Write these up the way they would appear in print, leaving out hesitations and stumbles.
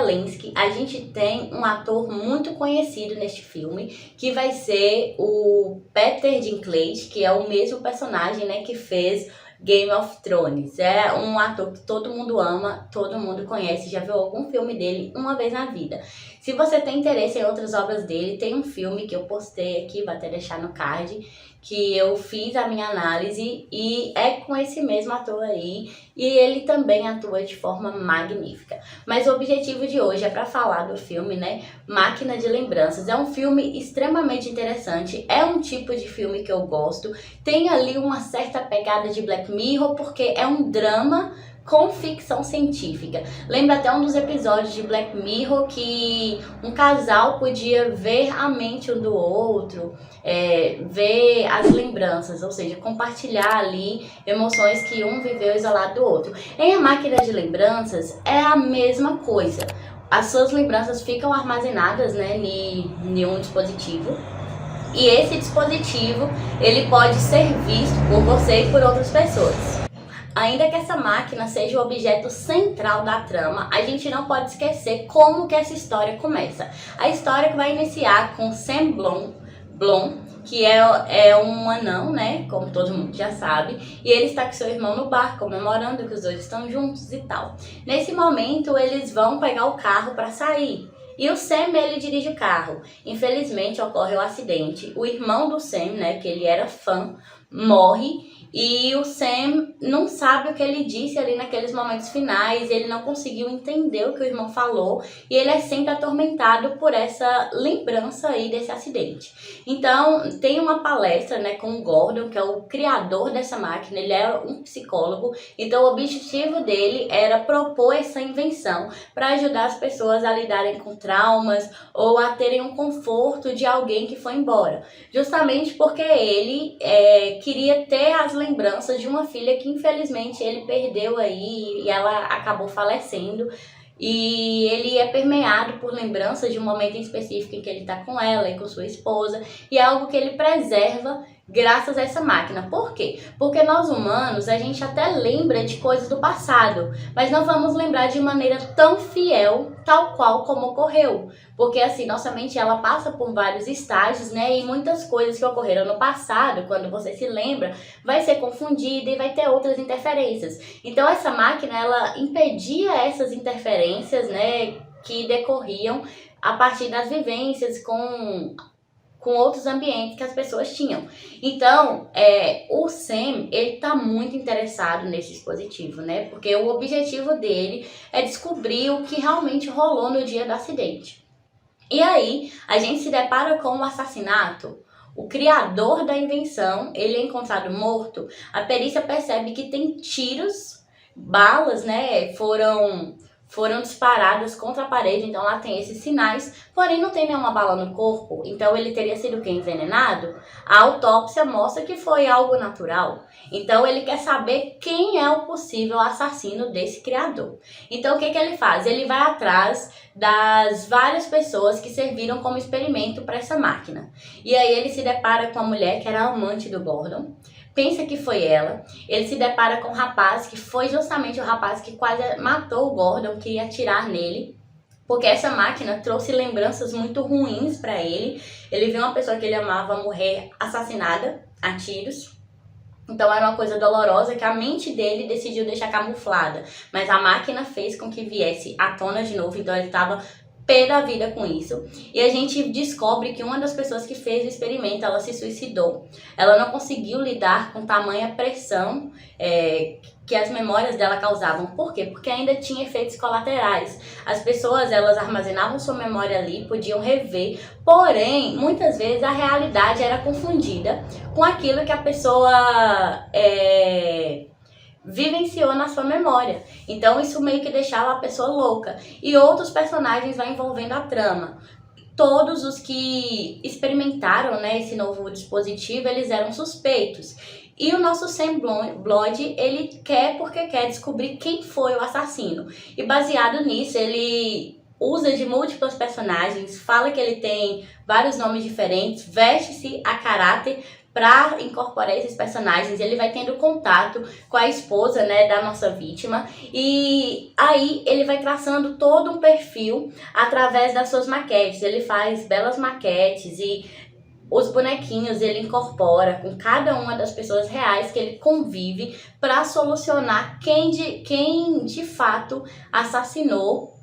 Zelensky, a gente tem um ator muito conhecido neste filme, que vai ser o Peter Dinklage, que é o mesmo personagem, né, que fez Game of Thrones. É um ator que todo mundo ama, todo mundo conhece, já viu algum filme dele uma vez na vida. Se você tem interesse em outras obras dele, tem um filme que eu postei aqui, vou até deixar no card, que eu fiz a minha análise e é com esse mesmo ator aí, e ele também atua de forma magnífica. Mas o objetivo de hoje é para falar do filme, né, Máquina de Lembranças. É um filme extremamente interessante, é um tipo de filme que eu gosto, tem ali uma certa pegada de Black Mirror, porque é um drama com ficção científica. Lembra até um dos episódios de Black Mirror que um casal podia ver a mente um do outro, ver as lembranças, ou seja, compartilhar ali emoções que um viveu isolado do outro. Em A Máquina de Lembranças é a mesma coisa. As suas lembranças ficam armazenadas, né, em um dispositivo. E esse dispositivo, ele pode ser visto por você e por outras pessoas. Ainda que essa máquina seja o objeto central da trama, a gente não pode esquecer como que essa história começa. A história que vai iniciar com Sam Blom, que é um anão, né, como todo mundo já sabe, e ele está com seu irmão no bar, comemorando que os dois estão juntos e tal. Nesse momento, eles vão pegar o carro para sair. E o Sam, ele dirige o carro. Infelizmente, ocorre um acidente. O irmão do Sam, né, que ele era fã, morre. E o Sam não sabe o que ele disse ali naqueles momentos finais. Ele não conseguiu entender o que o irmão falou. E ele é sempre atormentado por essa lembrança aí desse acidente. Então, tem uma palestra, né, com o Gordon, que é o criador dessa máquina. Ele é um psicólogo. Então, o objetivo dele era propor essa invenção para ajudar as pessoas a lidarem com traumas ou a terem um conforto de alguém que foi embora. Justamente porque ele queria ter as lembranças de uma filha que infelizmente ele perdeu aí e ela acabou falecendo. E ele é permeado por lembranças de um momento em específico em que ele está com ela e com sua esposa. E é algo que ele preserva graças a essa máquina. Por quê? Porque nós humanos, a gente até lembra de coisas do passado, mas não vamos lembrar de maneira tão fiel, tal qual como ocorreu. Porque assim, nossa mente ela passa por vários estágios, né? E muitas coisas que ocorreram no passado, quando você se lembra, vai ser confundida e vai ter outras interferências. Então essa máquina, ela impedia essas interferências, né? Que decorriam a partir das vivências com outros ambientes que as pessoas tinham. Então, o Sam, ele tá muito interessado nesse dispositivo, né? Porque o objetivo dele é descobrir o que realmente rolou no dia do acidente. E aí, a gente se depara com um assassinato. O criador da invenção, ele é encontrado morto. A perícia percebe que tem tiros, balas, né? Foram disparadas contra a parede, então lá tem esses sinais, porém não tem nenhuma bala no corpo, então ele teria sido o quê? Envenenado? A autópsia mostra que foi algo natural, então ele quer saber quem é o possível assassino desse criador. Então o que ele faz? Ele vai atrás das várias pessoas que serviram como experimento para essa máquina, e aí ele se depara com a mulher que era a amante do Gordon, pensa que foi ela, ele se depara com um rapaz que foi justamente o rapaz que quase matou o Gordon, que ia atirar nele, porque essa máquina trouxe lembranças muito ruins para ele. Ele viu uma pessoa que ele amava morrer assassinada a tiros, então era uma coisa dolorosa que a mente dele decidiu deixar camuflada, mas a máquina fez com que viesse à tona de novo, então ele estava pé da vida com isso. E a gente descobre que uma das pessoas que fez o experimento, ela se suicidou. Ela não conseguiu lidar com tamanha pressão que as memórias dela causavam. Por quê? Porque ainda tinha efeitos colaterais. As pessoas, elas armazenavam sua memória ali, podiam rever, porém, muitas vezes a realidade era confundida com aquilo que a pessoa vivenciou na sua memória. Então isso meio que deixava a pessoa louca. E outros personagens vão envolvendo a trama. Todos os que experimentaram, né, esse novo dispositivo, eles eram suspeitos. E o nosso Sam Blood, ele quer porque quer descobrir quem foi o assassino. E baseado nisso, ele usa de múltiplos personagens, fala que ele tem vários nomes diferentes, veste-se a caráter para incorporar esses personagens, ele vai tendo contato com a esposa, né, da nossa vítima, e aí ele vai traçando todo um perfil através das suas maquetes. Ele faz belas maquetes e os bonequinhos ele incorpora com cada uma das pessoas reais que ele convive para solucionar quem de fato assassinou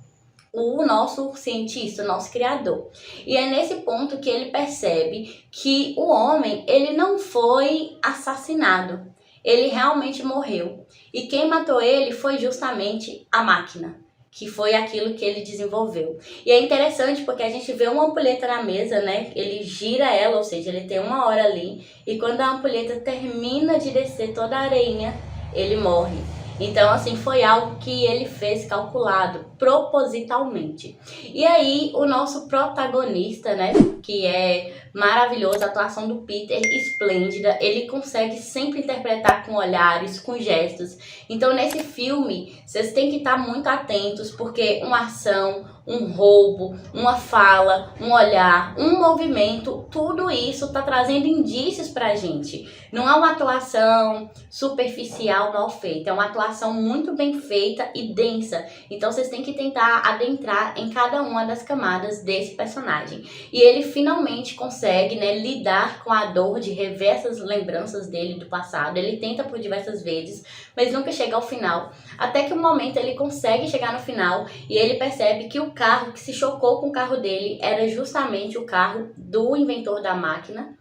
o nosso cientista, o nosso criador. E é nesse ponto que ele percebe que o homem, ele não foi assassinado. Ele realmente morreu. E quem matou ele foi justamente a máquina, que foi aquilo que ele desenvolveu. E é interessante porque a gente vê uma ampulheta na mesa, né? Ele gira ela, ou seja, ele tem 1 hora ali. E quando a ampulheta termina de descer toda a areinha, ele morre. Então, assim, foi algo que ele fez calculado, propositalmente. E aí, o nosso protagonista, né, que é maravilhoso, a atuação do Peter, esplêndida, ele consegue sempre interpretar com olhares, com gestos. Então, nesse filme, vocês têm que estar muito atentos, porque uma ação, um roubo, uma fala, um olhar, um movimento, tudo isso tá trazendo indícios pra gente. Não é uma atuação superficial, mal feita, é uma atuação muito bem feita e densa. Então vocês têm que tentar adentrar em cada uma das camadas desse personagem. E ele finalmente consegue, né, lidar com a dor de rever essas lembranças dele do passado. Ele tenta por diversas vezes, mas nunca chega ao final. Até que um momento ele consegue chegar no final e ele percebe que o carro que se chocou com o carro dele era justamente o carro do inventor da máquina.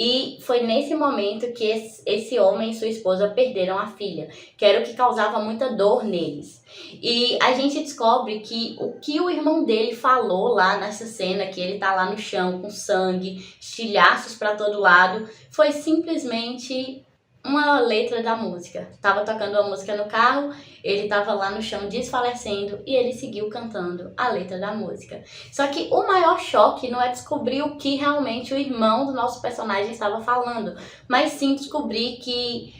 E foi nesse momento que esse homem e sua esposa perderam a filha, que era o que causava muita dor neles. E a gente descobre que o irmão dele falou lá nessa cena, que ele tá lá no chão com sangue, estilhaços para todo lado, foi simplesmente uma letra da música. Tava tocando uma música no carro, ele tava lá no chão desfalecendo e ele seguiu cantando a letra da música. Só que o maior choque não é descobrir o que realmente o irmão do nosso personagem estava falando, mas sim descobrir que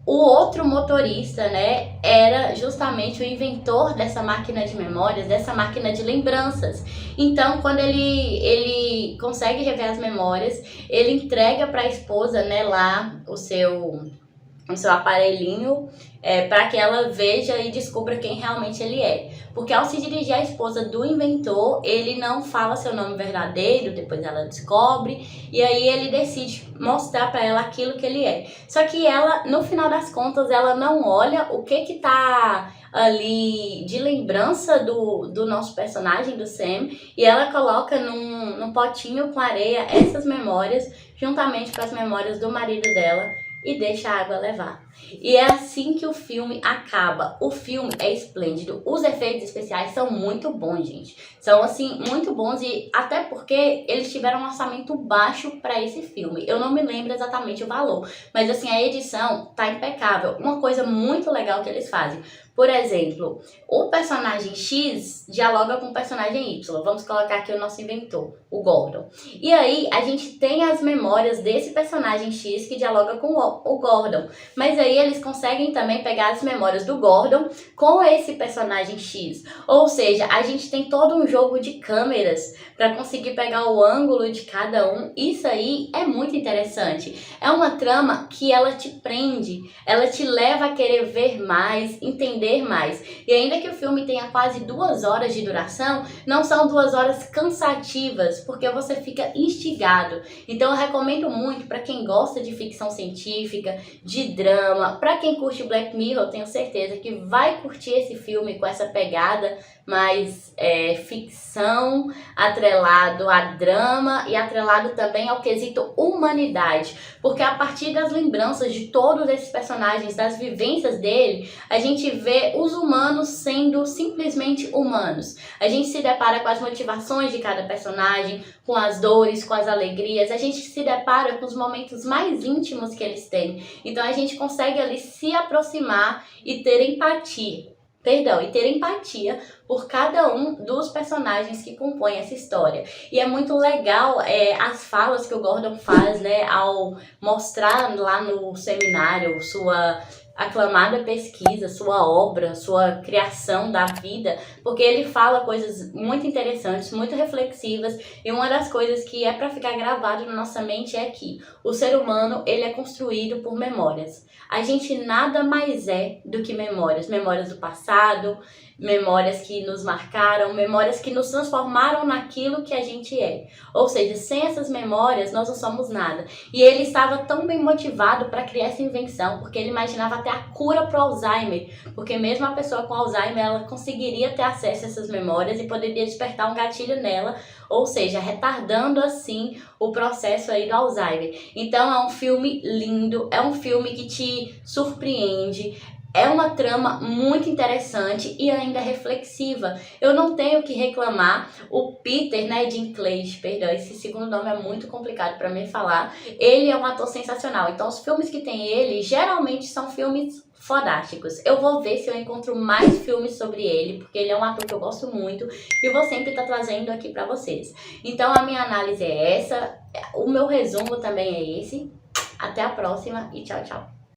o outro motorista, né, era justamente o inventor dessa máquina de memórias, dessa máquina de lembranças. Então, quando ele consegue rever as memórias, ele entrega para a esposa, né, lá o seu aparelhinho, para que ela veja e descubra quem realmente ele é. Porque ao se dirigir à esposa do inventor, ele não fala seu nome verdadeiro, depois ela descobre, e aí ele decide mostrar para ela aquilo que ele é. Só que ela, no final das contas, ela não olha o que tá ali de lembrança do nosso personagem, do Sam, e ela coloca num potinho com areia essas memórias, juntamente com as memórias do marido dela, e deixa a água levar. E é assim que o filme acaba. O filme é esplêndido. Os efeitos especiais são muito bons, gente. São, assim, muito bons, e até porque eles tiveram um orçamento baixo para esse filme. Eu não me lembro exatamente o valor, mas, assim, a edição tá impecável. Uma coisa muito legal que eles fazem. Por exemplo, o personagem X dialoga com o personagem Y. Vamos colocar aqui o nosso inventor, o Gordon. E aí, a gente tem as memórias desse personagem X que dialoga com o Gordon. Mas aí eles conseguem também pegar as memórias do Gordon com esse personagem X. Ou seja, a gente tem todo um jogo de câmeras para conseguir pegar o ângulo de cada um. Isso aí é muito interessante. É uma trama que ela te prende, ela te leva a querer ver mais, entender mais. E ainda que o filme tenha quase 2 horas de duração, não são 2 horas cansativas, porque você fica instigado. Então eu recomendo muito para quem gosta de ficção científica, de drama, para quem curte Black Mirror, tenho certeza que vai curtir esse filme com essa pegada mais ficção, atrelado a drama e atrelado também ao quesito humanidade, porque a partir das lembranças de todos esses personagens, das vivências dele, a gente vê os humanos sendo simplesmente humanos. A gente se depara com as motivações de cada personagem, com as dores, com as alegrias, a gente se depara com os momentos mais íntimos que eles têm. Então a gente consegue ali se aproximar e ter empatia. E ter empatia por cada um dos personagens que compõem essa história. E é muito legal as falas que o Gordon faz, né, ao mostrar lá no seminário aclamada pesquisa, sua obra, sua criação da vida, porque ele fala coisas muito interessantes, muito reflexivas, e uma das coisas que é para ficar gravado na nossa mente é que o ser humano, ele é construído por memórias. A gente nada mais é do que memórias, memórias do passado, memórias que nos marcaram, memórias que nos transformaram naquilo que a gente é. Ou seja, sem essas memórias nós não somos nada. E ele estava tão bem motivado para criar essa invenção, porque ele imaginava até a cura para o Alzheimer, porque mesmo a pessoa com Alzheimer, ela conseguiria ter acesso a essas memórias e poderia despertar um gatilho nela, ou seja, retardando assim o processo aí do Alzheimer. Então é um filme lindo, é um filme que te surpreende, é uma trama muito interessante e ainda reflexiva. Eu não tenho que reclamar. O Peter, né, Dinklage, perdão, esse segundo nome é muito complicado para mim falar. Ele é um ator sensacional. Então os filmes que tem ele geralmente são filmes fodásticos. Eu vou ver se eu encontro mais filmes sobre ele, porque ele é um ator que eu gosto muito e vou sempre estar trazendo aqui para vocês. Então a minha análise é essa, o meu resumo também é esse. Até a próxima e tchau, tchau.